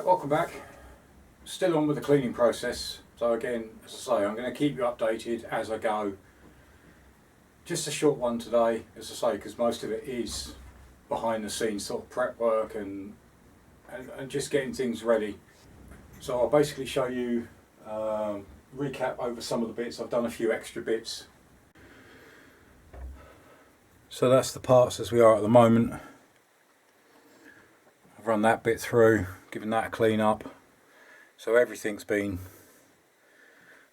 Welcome back. Still on with the cleaning process. So again, as I say, I'm going to keep you updated as I go. Just a short one today, as I say, because most of it is behind the scenes sort of prep work and just getting things ready. So I'll basically show you, recap over some of the bits. I've done a few extra bits. So that's the parts as we are at the moment. I've run that bit through, given that a clean up. So everything's been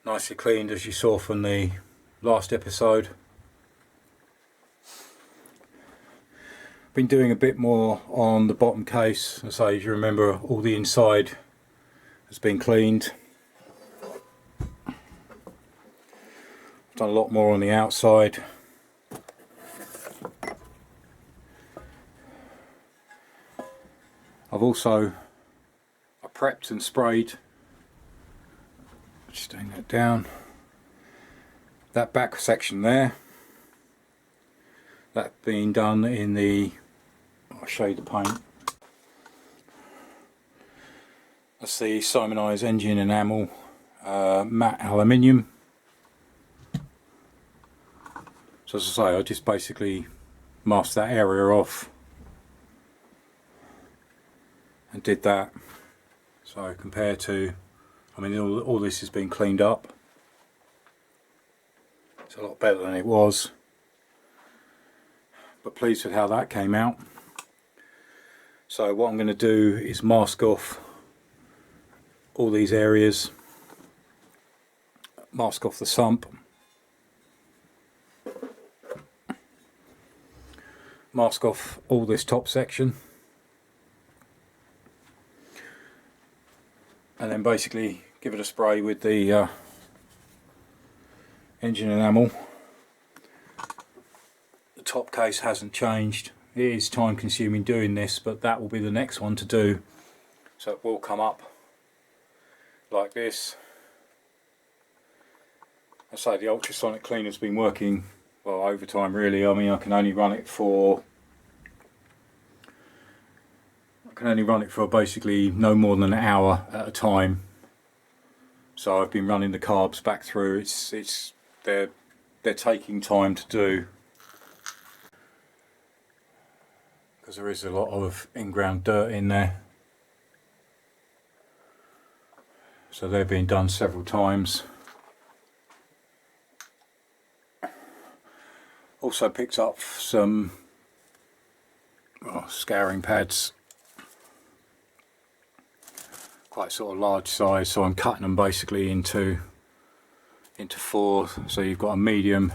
nicely cleaned, as you saw from the last episode. Been doing a bit more on the bottom case. As I say, as you remember, all the inside has been cleaned. I've done a lot more on the outside. I've also prepped and sprayed, just doing that down, that back section there. That being done in the, I'll show you the paint. That's the Simonized engine enamel matte aluminium. So as I say, I just basically masked that area off and did that. So compared to, I mean, all this has been cleaned up. It's a lot better than it was, but pleased with how that came out. So what I'm going to do is mask off all these areas, mask off the sump, mask off all this top section, and then basically give it a spray with the engine enamel. The top case hasn't changed. It is time consuming doing this, but that will be the next one to do. So it will come up like this. I say the ultrasonic cleaner's been working well overtime really. I mean, I can only run it for basically no more than an hour at a time. So I've been running the carbs back through. They're taking time to do, because there is a lot of in-ground dirt in there. So they're being done several times. Also picked up some scouring pads, quite sort of large size, so I'm cutting them basically into four. So you've got a medium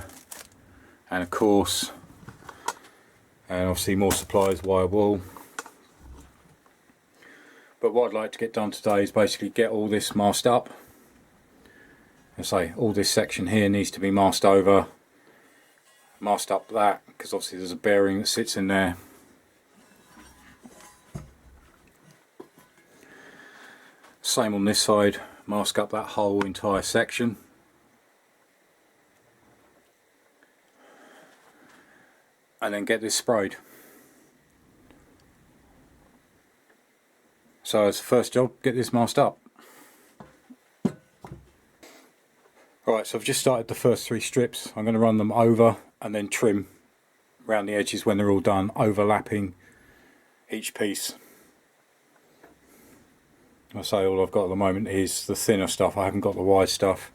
and a coarse, and obviously more supplies, wire wool. But what I'd like to get done today is basically get all this masked up. I say all this section here needs to be masked over, masked up that, because obviously there's a bearing that sits in there. Same on this side, mask up that whole entire section. And then get this sprayed. So as the first job, get this masked up. Right, so I've just started the first 3 strips. I'm going to run them over and then trim around the edges when they're all done, overlapping each piece. I say all I've got at the moment is the thinner stuff. I haven't got the wide stuff.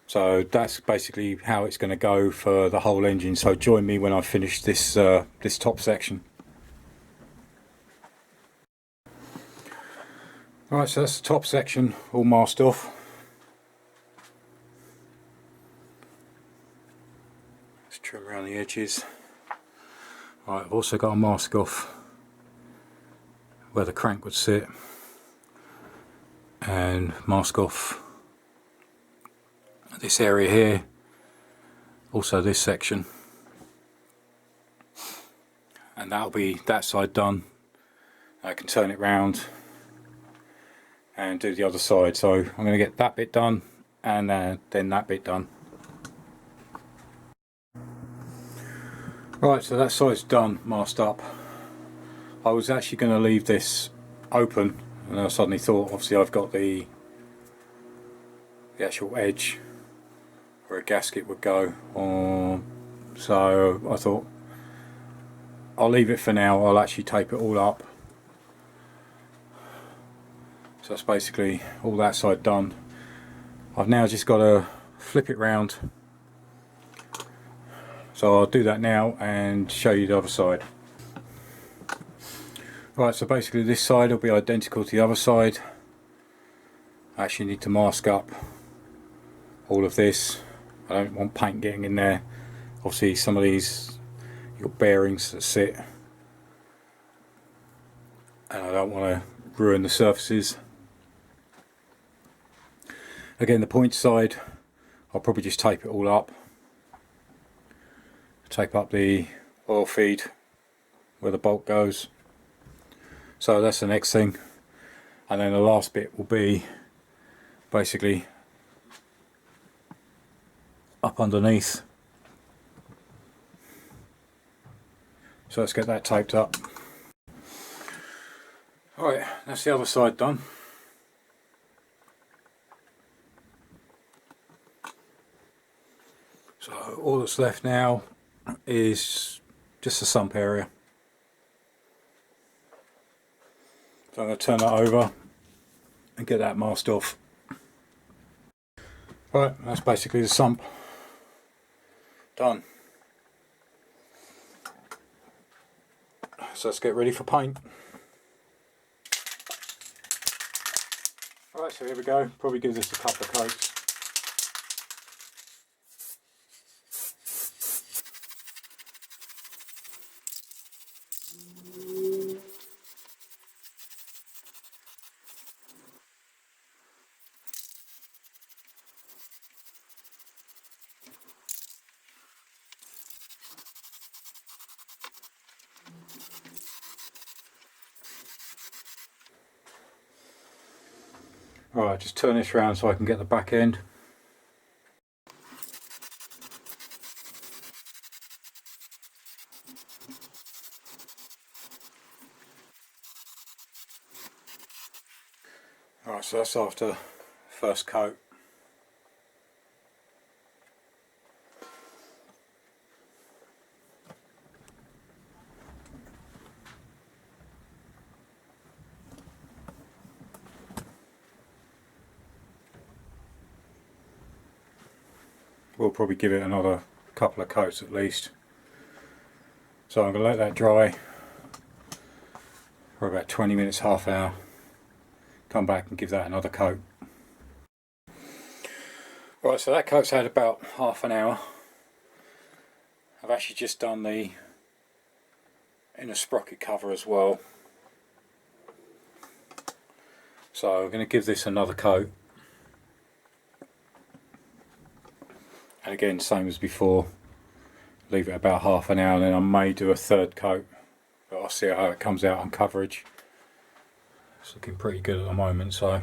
So that's basically how it's going to go for the whole engine. So join me when I finish this this top section. Alright, so that's the top section all masked off. Let's trim around the edges. Right, I've also got to mask off where the crank would sit, and mask off this area here, also this section, and that'll be that side done. I can turn it round and do the other side. So I'm going to get that bit done and then that bit done. Right, so that side's done, masked up. I was actually going to leave this open, and I suddenly thought, obviously I've got the actual edge where a gasket would go on, so I thought I'll leave it for now. I'll actually tape it all up. So that's basically all that side done. I've now just got to flip it round, so I'll do that now and show you the other side. Right, so basically this side will be identical to the other side. I actually need to mask up all of this. I don't want paint getting in there. Obviously some of these, you've got bearings that sit, and I don't want to ruin the surfaces. Again, the point side, I'll probably just tape it all up. Tape up the oil feed where the bolt goes. So that's the next thing. And then the last bit will be basically up underneath. So let's get that taped up. Alright, that's the other side done. So all that's left now is just the sump area. So I'm going to turn that over and get that masked off. Right, that's basically the sump done. So let's get ready for paint. Alright, so here we go. Probably give this a couple of coats. Alright, just turn this around so I can get the back end. Alright, so that's after first coat. We'll probably give it another couple of coats at least. So I'm going to let that dry for about 20 minutes, half hour. Come back and give that another coat. Right, so that coat's had about half an hour. I've actually just done the inner sprocket cover as well. So I'm going to give this another coat. And again, same as before, leave it about half an hour, and then I may do a third coat, but I'll see how it comes out on coverage. It's looking pretty good at the moment, so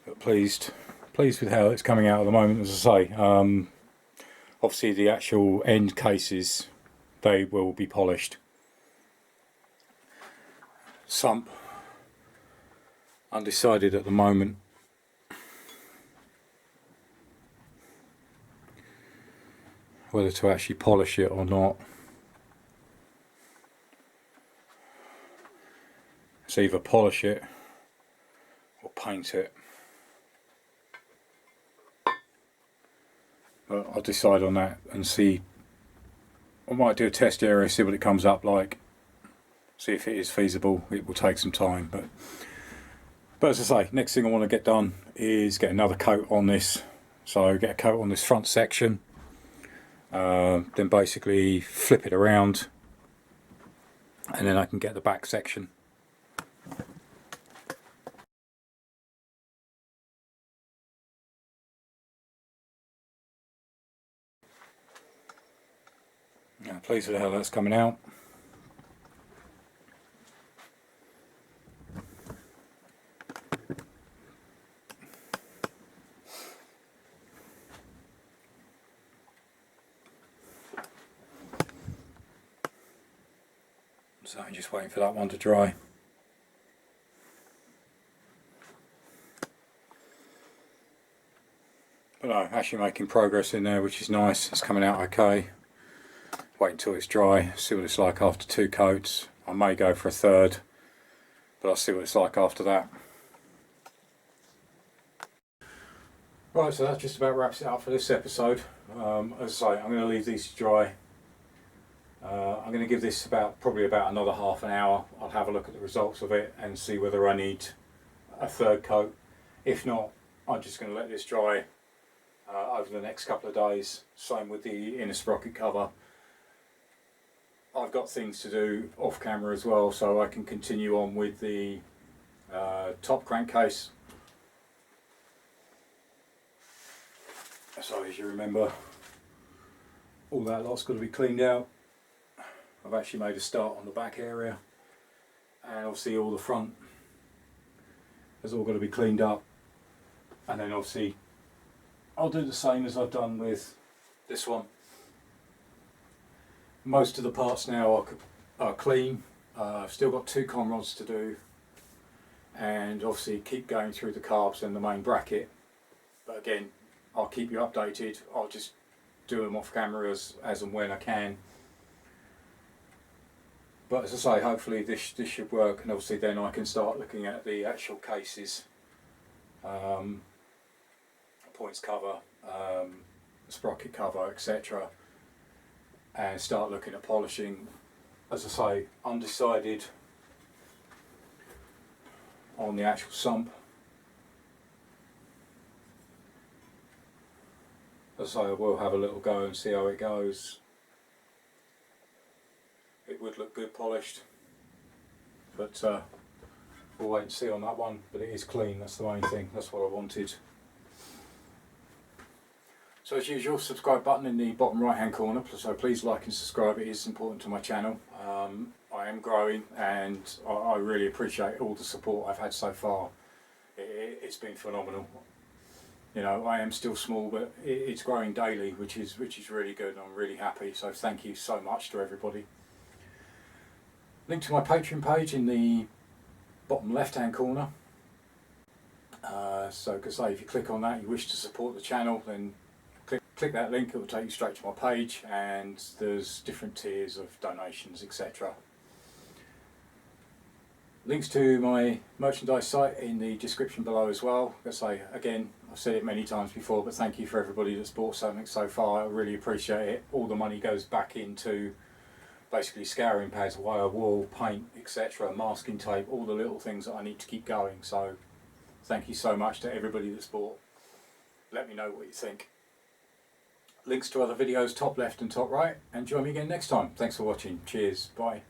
but pleased with how it's coming out at the moment. As I say, obviously the actual end cases, they will be polished. Sump, undecided at the moment. Whether to actually polish it or not. It's either polish it or paint it. But I'll decide on that and see. I might do a test area, see what it comes up like. See if it is feasible. It will take some time, but as I say, next thing I want to get done is get another coat on this. So get a coat on this front section. Then basically flip it around, and then I can get the back section. Yeah, pleased with how that's coming out. So I'm just waiting for that one to dry. But no, actually making progress in there, which is nice. It's coming out okay. Wait until it's dry, see what it's like after 2 coats. I may go for a third, but I'll see what it's like after that. Right, so that just about wraps it up for this episode. As I say, I'm going to leave these to dry. I'm going to give this probably about another half an hour. I'll have a look at the results of it and see whether I need a third coat. If not, I'm just going to let this dry over the next couple of days. Same with the inner sprocket cover. I've got things to do off camera as well, so I can continue on with the top crankcase. So as you remember, all that lot's got to be cleaned out. I've actually made a start on the back area, and obviously all the front has all got to be cleaned up, and then obviously I'll do the same as I've done with this one. Most of the parts now are clean. I've still got 2 con rods to do, and obviously keep going through the carbs and the main bracket. But again, I'll keep you updated. I'll just do them off camera as and when I can. But as I say, hopefully this should work, and obviously then I can start looking at the actual cases, points cover, sprocket cover, etc., and start looking at polishing. As I say, undecided on the actual sump. As I say, I will have a little go and see how it goes. It would look good polished, but we'll wait and see on that one. But it is clean, that's the main thing, that's what I wanted. So as usual, subscribe button in the bottom right hand corner, so please like and subscribe, it is important to my channel. I am growing, and I really appreciate all the support I've had so far. It's been phenomenal. You know, I am still small, but it's growing daily, which is really good, and I'm really happy, so thank you so much to everybody. Link to my Patreon page in the bottom left hand corner. So if you click on that, you wish to support the channel, then click that link, it will take you straight to my page, and there's different tiers of donations, etc. Links to my merchandise site in the description below as well. Again, I've said it many times before, but thank you for everybody that's bought something so far. I really appreciate it. All the money goes back into basically scouring pads, wire wool, paint, etc., masking tape, all the little things that I need to keep going. So thank you so much to everybody that's bought. Let me know what you think. Links to other videos top left and top right, and join me again next time. Thanks for watching. Cheers. Bye.